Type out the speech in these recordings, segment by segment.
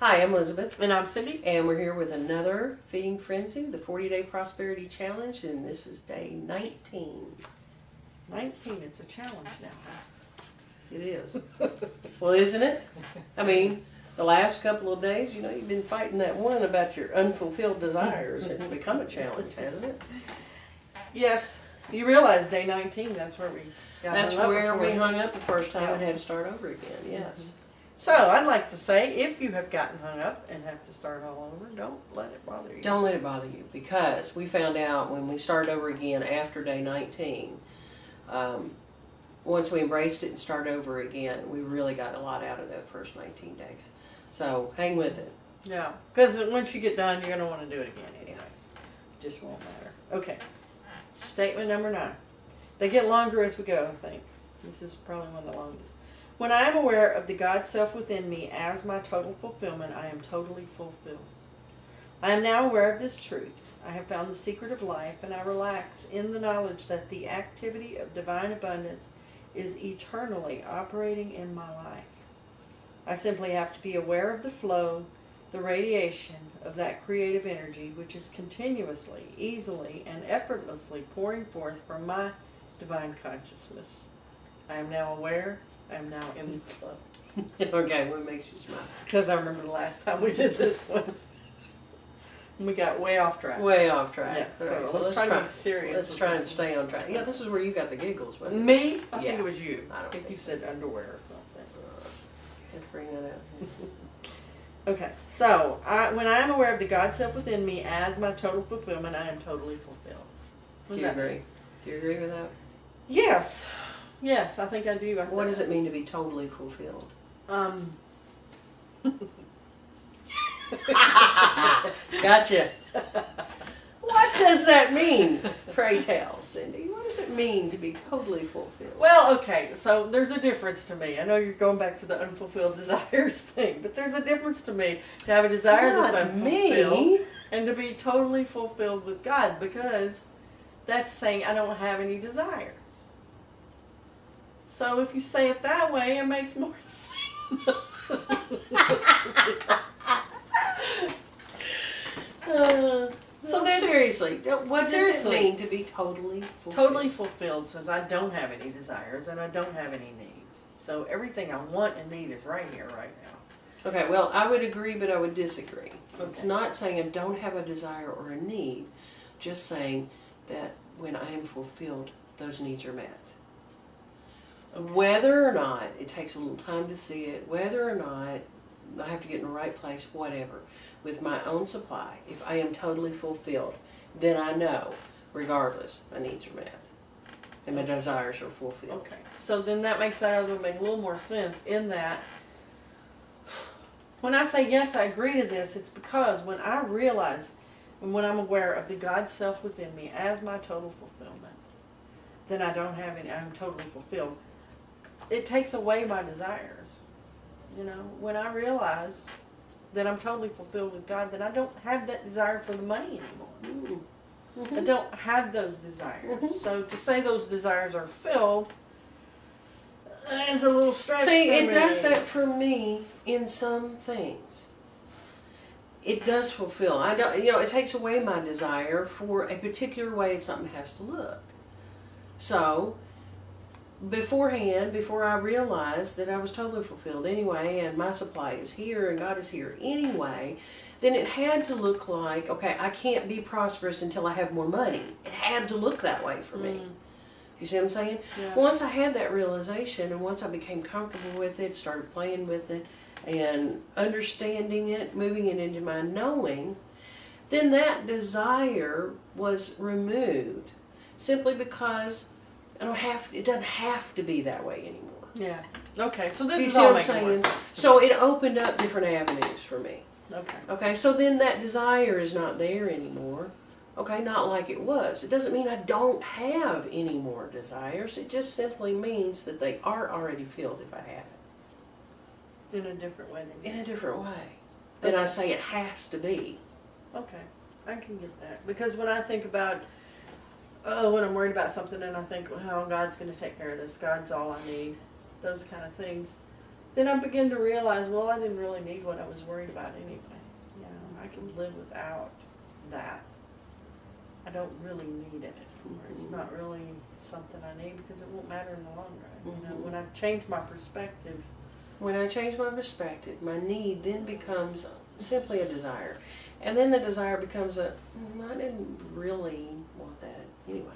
Hi, I'm Elizabeth. And I'm Cindy. And we're here with another Feeding Frenzy, the 40-Day Prosperity Challenge, and this is day 19. 19, it's a challenge now. It is. Well, isn't it? I mean, the last couple of days, you've been fighting that one about your unfulfilled desires. It's become a challenge, hasn't it? Yes. You realize day 19, that's where we got That's hung up where before. we hung up the first time Yeah. and had to start over again, yes. So, I'd like to say, if you have gotten hung up and have to start all over, don't let it bother you. Don't let it bother you, because we found out when we started over again after day 19, once we embraced it and started over again, we really got a lot out of that first 19 days. So hang with it. Yeah. Because once you get done, you're going to want to do it again anyway. It just won't matter. Okay. Statement number 9. They get longer as we go, I think. This is probably one of the longest. When I am aware of the God self within me as my total fulfillment, I am totally fulfilled. I am now aware of this truth. I have found the secret of life, and I relax in the knowledge that the activity of divine abundance is eternally operating in my life. I simply have to be aware of the flow, the radiation of that creative energy which is continuously, easily, and effortlessly pouring forth from my divine consciousness. I am now aware. I am now in the flow. Okay, what makes you smile? Because I remember the last time we did this one. We got way off track. Way off track. Yeah, so let's try to be serious. Let's with try and this. stay on track. Yeah, this is where you got the giggles, wasn't it? Me? I Yeah. think it was you. I don't think think you so. said underwear or something. Let's bring that up. Okay, so when I am aware of the God self within me as my total fulfillment, I am totally fulfilled. Do you agree? Do you agree with that? Yes. Yes, I think I do. What does it mean to be totally fulfilled? Gotcha. What does that mean? Pray tell, Cindy. What does it mean to be totally fulfilled? Well, okay, so there's a difference to me. I know you're going back to the unfulfilled desires thing, but there's a difference to me to have a desire that's Not unfulfilled me. and to be totally fulfilled with God, because that's saying I don't have any desires. So if you say it that way, it makes more sense. So seriously, what does Seriously. it mean to be totally fulfilled? Totally fulfilled says I don't have any desires and I don't have any needs. So everything I want and need is right here, right now. Okay, well, I would agree, but I would disagree. It's Okay. not saying I don't have a desire or a need, just saying that when I am fulfilled, those needs are met. Whether or not it takes a little time to see it, whether or not I have to get in the right place, whatever, with my own supply, if I am totally fulfilled, then I know, regardless, my needs are met and my desires are fulfilled. Okay. So then that makes that other one make a little more sense in that when I say yes, I agree to this, it's because when I realize and when I'm aware of the God self within me as my total fulfillment, then I don't have any, I'm totally fulfilled. It takes away my desires. When I realize that I'm totally fulfilled with God, then I don't have that desire for the money anymore. I don't have those desires. So to say those desires are filled is a little stretch. See, for it me. does that for me in some things. It does fulfill. I don't, it takes away my desire for a particular way something has to look. So, beforehand, before I realized that I was totally fulfilled anyway, and my supply is here, and God is here anyway, then it had to look like, okay, I can't be prosperous until I have more money. It had to look that way for me. You see what I'm saying? Yeah. Once I had that realization, and once I became comfortable with it, started playing with it, and understanding it, moving it into my knowing, then that desire was removed simply because it doesn't have to be that way anymore. Yeah. Okay. So this You is see all what I'm making more saying? sense to So me. it opened up different avenues for me. Okay. Okay, so then that desire is not there anymore. Okay, not like it was. It doesn't mean I don't have any more desires. It just simply means that they are already filled if I have it. In a different way. In a different way. Then I say it has to be. Okay. I can get that. Because when I think about, when I'm worried about something and I think, well, God's going to take care of this, God's all I need, those kind of things, then I begin to realize, well, I didn't really need what I was worried about anyway. You know, I can live without that. I don't really need it anymore. It's not really something I need because it won't matter in the long run. You know, when I change my perspective. When I change my perspective, my need then becomes simply a desire. And then the desire becomes I didn't really want that anyway.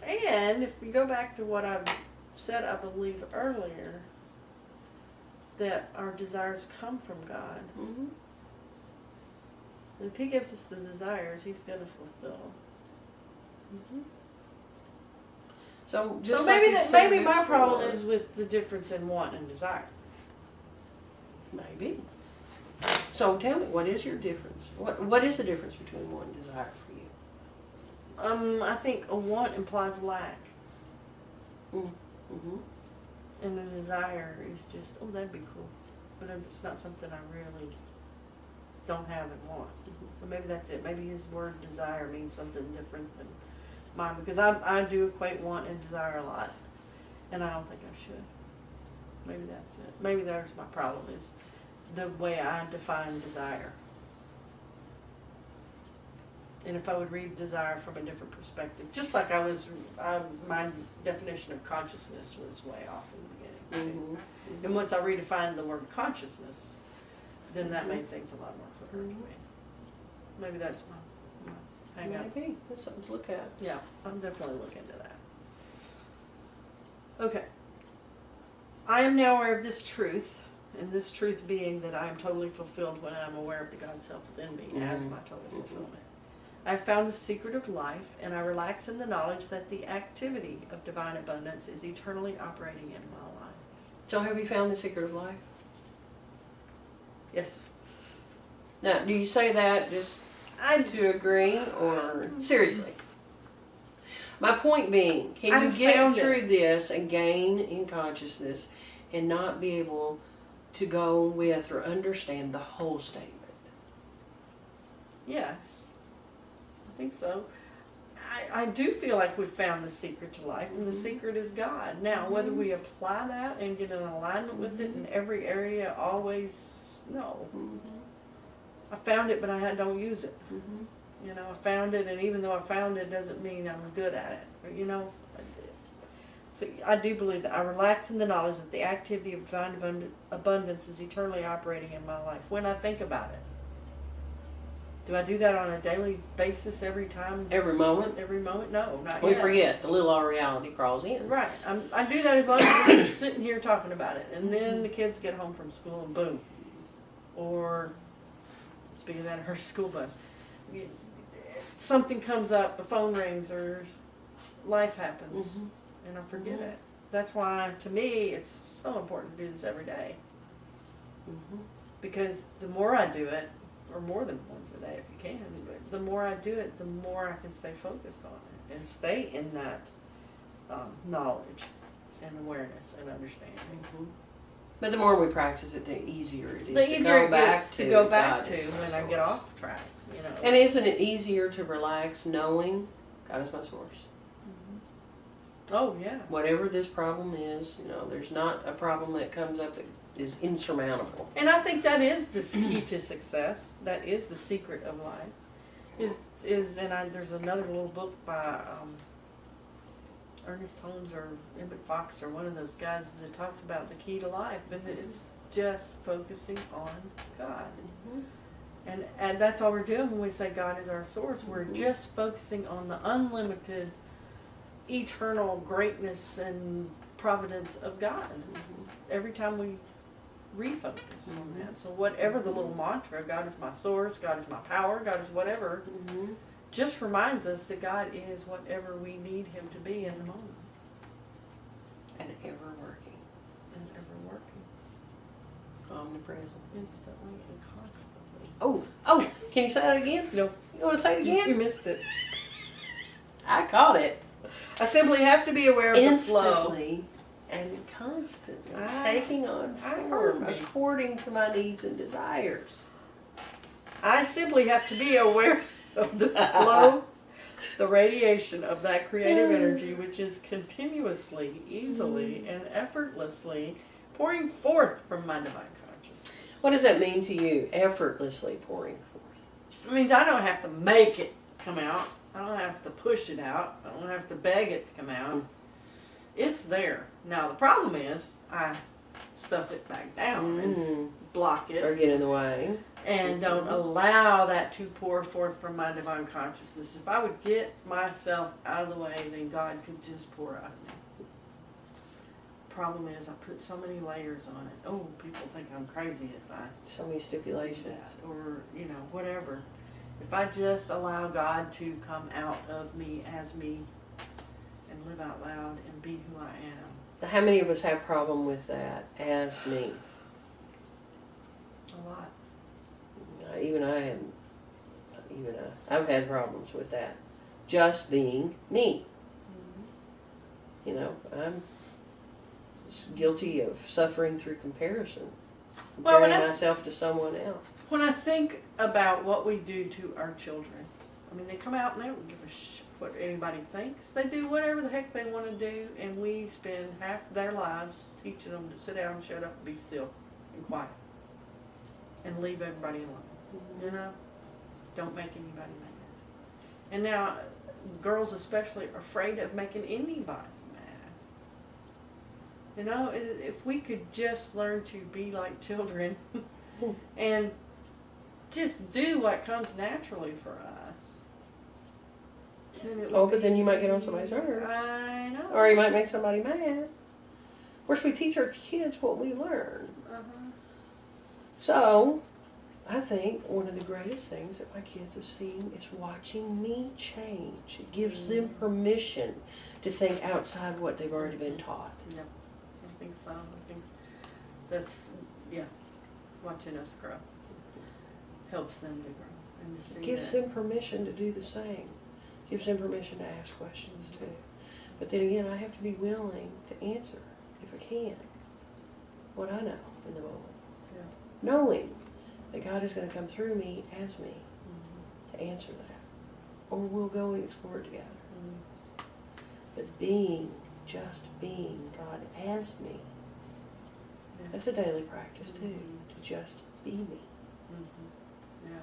And if we go back to what I said, I believe earlier, that our desires come from God. Mm-hmm. If He gives us the desires, He's going to fulfill. Mm-hmm. So, just So like maybe you said maybe my before, problem is with the difference in want and desire. Maybe. So tell me, what is your difference? What is the difference between want and desire for you? I think a want implies lack, Mm-hmm. and a desire is just, oh, that'd be cool, but it's not something I really don't have and want. So maybe that's it. Maybe his word desire means something different than mine, because I do equate want and desire a lot, and I don't think I should. Maybe that's it. Maybe there's my problem, is the way I define desire. And if I would read desire from a different perspective, just like my definition of consciousness was way off in the beginning. Mm-hmm. And once I redefined the word consciousness, then that made things a lot more clear to me. Maybe that's my hang up. Maybe. That's something to look at. Yeah, I'll definitely look into that. Okay. I am now aware of this truth, and this truth being that I am totally fulfilled when I am aware of the God's help within me as my total fulfillment. I have found the secret of life, and I relax in the knowledge that the activity of divine abundance is eternally operating in my life. So have you found the secret of life? Yes. Now, do you say that just to agree, or seriously? My point being, can you get through this and gain in consciousness and not be able to go with or understand the whole statement? Yes. I think so. I do feel like we've found the secret to life, and the secret is God. Now, whether we apply that and get in alignment with it in every area, always, no. I found it, but I don't use it. You know, I found it, and even though I found it, doesn't mean I'm good at it. You know, so I do believe that I relax in the knowledge that the activity of divine abundance is eternally operating in my life when I think about it. Do I do that on a daily basis every time? Every moment? Every moment? No, not We yet. forget. The little R reality crawls in. Right. I do that as long as we're sitting here talking about it. And then the kids get home from school and boom. Or, speaking of that, her school bus. Something comes up, the phone rings, or life happens. And I forget it. That's why, to me, it's so important to do this every day. Because the more I do it, or more than once a day if you can, but the more I do it, the more I can stay focused on it and stay in that knowledge and awareness and understanding. But the more we practice it, the easier it is The easier it gets to go back God to is my when I get source. off track. You know. And isn't it easier to relax knowing God is my source? Oh yeah. Whatever this problem is, you know, there's not a problem that comes up that is insurmountable. And I think that is the key to success. That is the secret of life. There's another little book by Ernest Holmes or Emmett Fox or one of those guys that talks about the key to life, and it's just focusing on God. And that's all we're doing when we say God is our source. We're just focusing on the unlimited, eternal greatness and providence of God. Every time we refocus on that. So whatever the little mantra, God is my source, God is my power, God is whatever, just reminds us that God is whatever we need Him to be in the moment. And ever working. And ever working. Omnipresent. Instantly and constantly. Oh, can you say that again? No. You want to say it again? You missed it. I caught it. I simply have to be aware of the flow. Instantly and constantly I taking on form according to my needs and desires. I simply have to be aware of the flow, the radiation of that creative energy, which is continuously, easily, and effortlessly pouring forth from my divine consciousness. What does that mean to you? Effortlessly pouring forth. It means I don't have to make it come out. I don't have to push it out. I don't have to beg it to come out. It's there. Now the problem is I stuff it back down and block it. Or get in the way. And don't allow that to pour forth from my divine consciousness. If I would get myself out of the way, then God could just pour out of me. Problem is, I put so many layers on it. Oh, people think I'm crazy if I So many do stipulations. that, or whatever. If I just allow God to come out of me as me, and live out loud and be who I am. How many of us have problem with that as me? A lot. I've had problems with that. Just being me. You know, I'm guilty of suffering through comparison. Well, Comparing myself to someone else. When I think about what we do to our children, I mean, they come out and they don't give a what anybody thinks. They do whatever the heck they want to do, and we spend half their lives teaching them to sit down, shut up, be still, and quiet, and leave everybody alone. You know, don't make anybody mad. And now, girls especially are afraid of making anybody mad. You know, if we could just learn to be like children and just do what comes naturally for us. But then you might get on somebody's nerves. I know. Or you might make somebody mad. Of course, we teach our kids what we learn. So, I think one of the greatest things that my kids have seen is watching me change. It gives them permission to think outside what they've already been taught. Yeah, I think so. I think that's, watching us grow helps them to grow and to see Gives them permission to do the same. Gives them permission to ask questions too. But then again, I have to be willing to answer, if I can, what I know in the moment. Yeah. Knowing that God is going to come through me as me to answer that. Or we'll go and explore it together. But just being God as me, that's a daily practice too, to just be me. Yeah,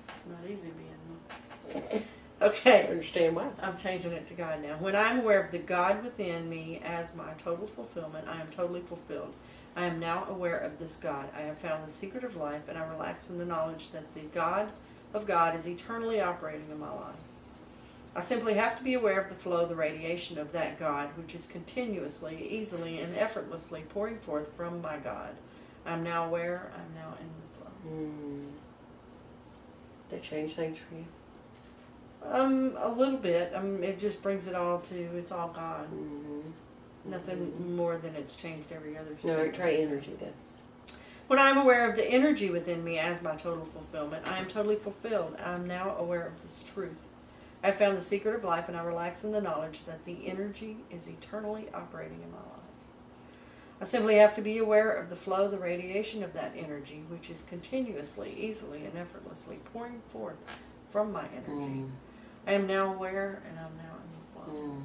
it's not easy being me. Okay. I understand why. I'm changing it to God now. When I'm aware of the God within me as my total fulfillment, I am totally fulfilled. I am now aware of this God. I have found the secret of life, and I relax in the knowledge that the God of God is eternally operating in my life. I simply have to be aware of the flow, the radiation of that God, which is continuously, easily, and effortlessly pouring forth from my God. I am now aware. I am now in the flow. That change things for you? A little bit. It just brings it all to, it's all God. Nothing more than it's changed every other step. No, try energy then. When I am aware of the energy within me as my total fulfillment, I am totally fulfilled. I am now aware of this truth. I have found the secret of life, and I relax in the knowledge that the energy is eternally operating in my life. I simply have to be aware of the flow, the radiation of that energy, which is continuously, easily, and effortlessly pouring forth from my energy. I am now aware, and I'm now in the flow.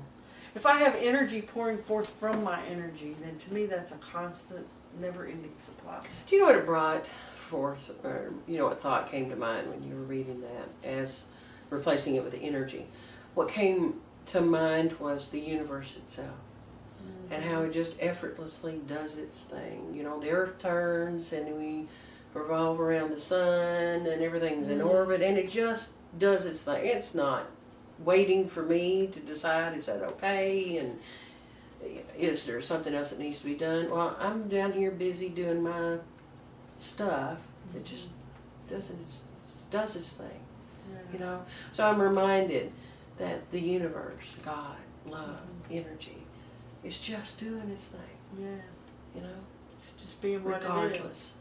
If I have energy pouring forth from my energy, then to me that's a constant, never-ending supply. Do you know what it brought forth, or you know what thought came to mind when you were reading that, as replacing it with the energy? What came to mind was the universe itself, and how it just effortlessly does its thing. You know, the earth turns, and we revolve around the sun, and everything's in orbit, and it just does its thing. It's not waiting for me to decide, is that okay, and is there something else that needs to be done? Well, I'm down here busy doing my stuff. It just does its thing, you know. So I'm reminded that the universe, God, love, energy, is just doing its thing. Yeah. You know, It's just being what it is. regardless.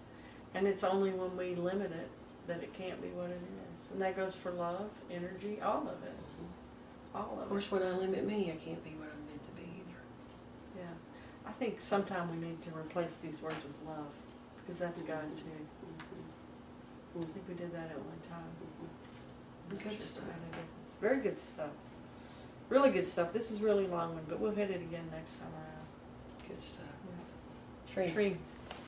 And it's only when we limit it that it can't be what it is. And that goes for love, energy, all of it. All Of of course, it. when I limit me, I can't be what I'm meant to be either. Yeah. I think sometime we need to replace these words with love, because that's God too. I think we did that at one time. Good stuff. It's very good stuff. Really good stuff. This is a really long one, but we'll hit it again next time around. Good stuff. Yeah. Shreen. Shreen.